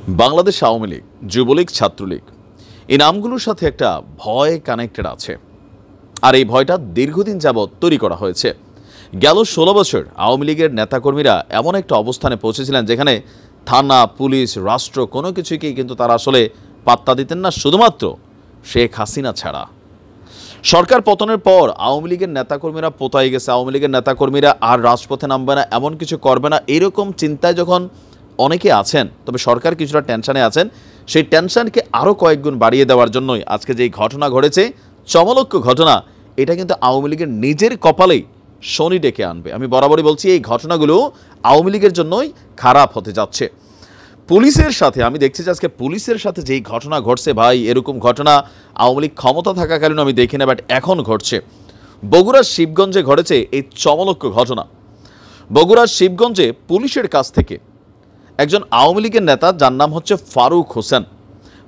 বাংলাদেশ আওয়ামী লীগ, যুবলীগ, ছাত্রলীগ এই নামগুলোর সাথে একটা ভয় কানেক্টেড আছে। আর এই ভয়টা দীর্ঘদিন যাবৎ তৈরি করা হয়েছে। গেল 16 বছর আওয়ামী লীগের নেতাকর্মীরা এমন একটা অবস্থানে পৌঁছেছিলেন যেখানে থানা, পুলিশ, রাষ্ট্র কোনো কিছুকেই কিন্তু তারা আসলে পাত্তা দিতেন না, শুধুমাত্র শেখ হাসিনা ছাড়া। সরকার পতনের পর আওয়ামী লীগের নেতাকর্মীরা পোতাই গেছে, আওয়ামী লীগের নেতাকর্মীরা আর রাজপথে নামবে না, এমন কিছু করবে না, এরকম চিন্তায় যখন অনেকে আছেন, তবে সরকার কিছুটা টেনশনে আছেন। সেই টেনশনকে আরও কয়েক গুণ বাড়িয়ে দেওয়ার জন্যই আজকে যেই ঘটনা ঘটেছে, চমলক্ষ ঘটনা, এটা কিন্তু আওয়ামী লীগের নিজের কপালেই শনি ডেকে আনবে। আমি বরাবরই বলছি এই ঘটনাগুলো আওয়ামী লীগের জন্যই খারাপ হতে যাচ্ছে। পুলিশের সাথে আমি দেখছি যে আজকে পুলিশের সাথে যেই ঘটনা ঘটছে, ভাই এরকম ঘটনা আওয়ামী লীগ ক্ষমতা থাকাকালীন আমি দেখি না, বাট এখন ঘটছে। বগুড়ার শিবগঞ্জে ঘটেছে এই চমলক্ষ ঘটনা। বগুড়ার শিবগঞ্জে পুলিশের কাছ থেকে একজন আওয়ামী লীগের নেতা, যার নাম হচ্ছে ফারুক হোসেন,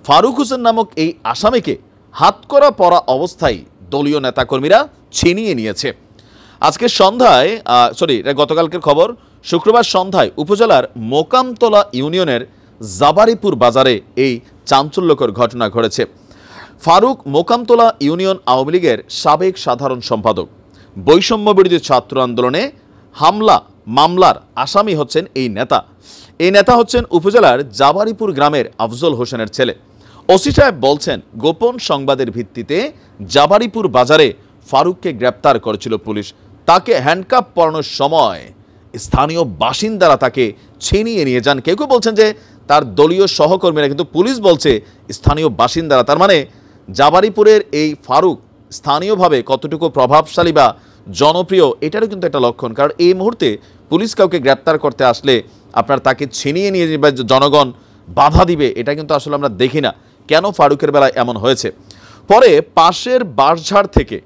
ফারুক হোসেন নামক এই আসামিকে হাতকড়া পরা অবস্থায় দলীয় নেতাকর্মীরা ছিনিয়ে নিয়েছে। আজকে সন্ধ্যায় গতকালকের খবর, শুক্রবার সন্ধ্যায় উপজেলার মোকামতলা ইউনিয়নের জাবারিপুর বাজারে এই চাঞ্চল্যকর ঘটনা ঘটেছে। ফারুক মোকামতলা ইউনিয়ন আওয়ামী লীগের সাবেক সাধারণ সম্পাদক। বৈষম্য বিরোধী ছাত্র আন্দোলনে মামলার আসামি হচ্ছেন এই নেতা। এই নেতা হচ্ছেন উপজেলার জাবারিপুর গ্রামের আফজল হোসেনের ছেলে। ওসি সাহেব বলছেন, গোপন সংবাদের ভিত্তিতে জাবারিপুর বাজারে ফারুককে গ্রেপ্তার করেছিল পুলিশ। তাকে হ্যান্ডকাপ পরানোর সময় স্থানীয় বাসিন্দারা তাকে ছিনিয়ে নিয়ে যান। কেউ কেউ বলছেন যে তার দলীয় সহকর্মীরা, কিন্তু পুলিশ বলছে স্থানীয় বাসিন্দারা। তার মানে জাবারিপুরের এই ফারুক স্থানীয়ভাবে কতটুকু প্রভাবশালী বা জনপ্রিয়, এটারও কিন্তু একটা লক্ষণ। কারণ এই মুহূর্তে পুলিশ কাউকে গ্রেপ্তার করতে আসলে আপনার তাকে ছিনিয়ে নিয়ে যাবে, জনগণ বাধা দিবে, এটা কিন্তু আসলে আমরা দেখি না। কেন ফারুকের বেলায় এমন হয়েছে? পরে পাশের বাঁশঝাড় থেকে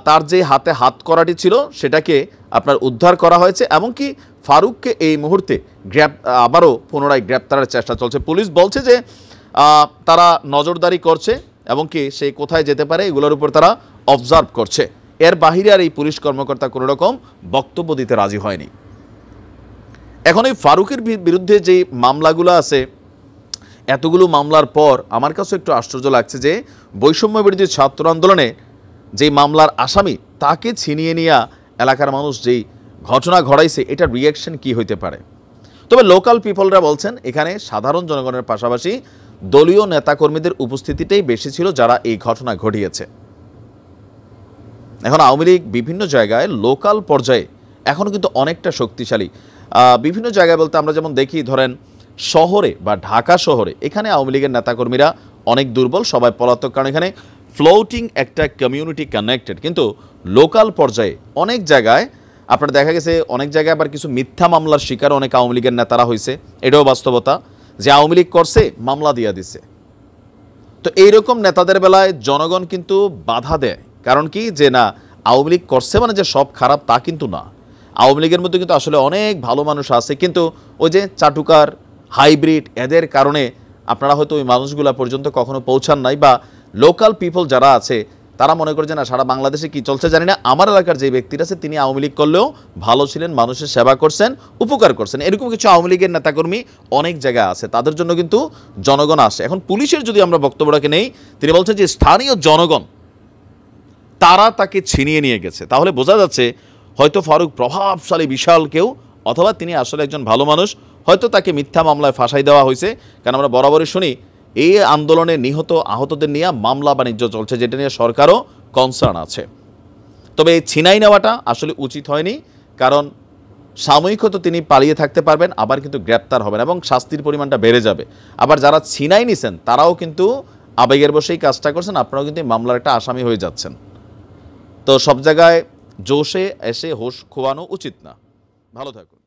তার যে হাতে হাত করাটি ছিল সেটাকে আপনার উদ্ধার করা হয়েছে। এমনকি ফারুককে এই মুহূর্তে আবারও পুনরায় গ্রেপ্তারের চেষ্টা চলছে। পুলিশ বলছে যে তারা নজরদারি করছে এবং কি সে কোথায় যেতে পারে এগুলোর উপর তারা অবজার্ভ করছে। এর বাহিরে আর এই পুলিশ কর্মকর্তা কোনো রকম বক্তব্য দিতে রাজি হয়নি। এখন এই ফারুকের বিরুদ্ধে যে মামলাগুলো আছে, এতগুলো মামলার পর আমার কাছে একটু আশ্চর্য লাগছে যে বৈষম্য বিরোধী ছাত্র আন্দোলনে যেই মামলার আসামি, তাকে ছিনিয়ে নিয়ে এলাকার মানুষ যেই ঘটনা ঘটাইছে, এটার রিয়াকশন কি হইতে পারে? তবে লোকাল পিপলরা বলছেন এখানে সাধারণ জনগণের পাশাপাশি দলীয় নেতাকর্মীদের উপস্থিতিটাই বেশি ছিল যারা এই ঘটনা ঘটিয়েছে। এখন আওয়ামী লীগ বিভিন্ন জায়গায় লোকাল পর্যায়ে এখনও কিন্তু অনেকটা শক্তিশালী। বিভিন্ন জায়গায় বলতে আমরা যেমন দেখি, ধরেন শহরে বা ঢাকা শহরে, এখানে আওয়ামী লীগের নেতাকর্মীরা অনেক দুর্বল, সবাই পলাতক, কারণ এখানে ফ্লোটিং একটা কমিউনিটি কানেক্টেড। কিন্তু লোকাল পর্যায়ে অনেক জায়গায় আপনার দেখা গেছে, অনেক জায়গায় আবার কিছু মিথ্যা মামলার শিকার অনেক আওয়ামী লীগের নেতারা হয়েছে। এটাও বাস্তবতা যে আওয়ামী লীগ করছে, মামলা দিয়ে দিছে। তো এইরকম নেতাদের বেলায় জনগণ কিন্তু বাধা দেয়। কারণ কি, যে না আওয়ামী লীগ করছে মানে যে সব খারাপ তা কিন্তু না। আওয়ামী লীগের মধ্যে কিন্তু আসলে অনেক ভালো মানুষ আছে, কিন্তু ওই যে চাটুকার, হাইব্রিড, এদের কারণে আপনারা হয়তো ওই মানুষগুলা পর্যন্ত কখনো পৌঁছান নাই, বা লোকাল পিপল যারা আছে তারা মনে করে যে না সারা বাংলাদেশে কি চলছে জানি না, আমার এলাকার যে ব্যক্তিটা আছে তিনি আওয়ামী লীগ করলেও ভালো ছিলেন, মানুষের সেবা করছেন, উপকার করছেন। এরকম কিছু আওয়ামী লীগের নেতাকর্মী অনেক জায়গায় আছে, তাদের জন্য কিন্তু জনগণ আসে। এখন পুলিশের যদি আমরা বক্তব্যটাকে নেই, তিনি বলছেন যে স্থানীয় জনগণ তারা তাকে ছিনিয়ে নিয়ে গেছে। তাহলে বোঝা যাচ্ছে হয়তো ফারুক প্রভাবশালী বিশাল কেউ, অথবা তিনি আসলে একজন ভালো মানুষ, হয়তো তাকে মিথ্যা মামলায় ফাঁসাই দেওয়া হয়েছে। কারণ আমরা বরাবরই শুনি এই আন্দোলনে নিহত আহতদের নিয়ে মামলা বাণিজ্য চলছে, যেটা নিয়ে সরকারও কনসার্ন আছে। তবে এই ছিনাই নেওয়াটা আসলে উচিত হয়নি, কারণ সাময়িক হয়তো তিনি পালিয়ে থাকতে পারবেন, আবার কিন্তু গ্রেপ্তার হবেন এবং শাস্তির পরিমাণটা বেড়ে যাবে। আবার যারা ছিনাই নিছেন তারাও কিন্তু আবেগের বসেই কাজটা করছেন, আপনারাও কিন্তু মামলার একটা আসামি হয়ে যাচ্ছেন। তো সব জায়গায় জোশে এসে হোশ খোয়ানো উচিত না। ভালো থাকুন।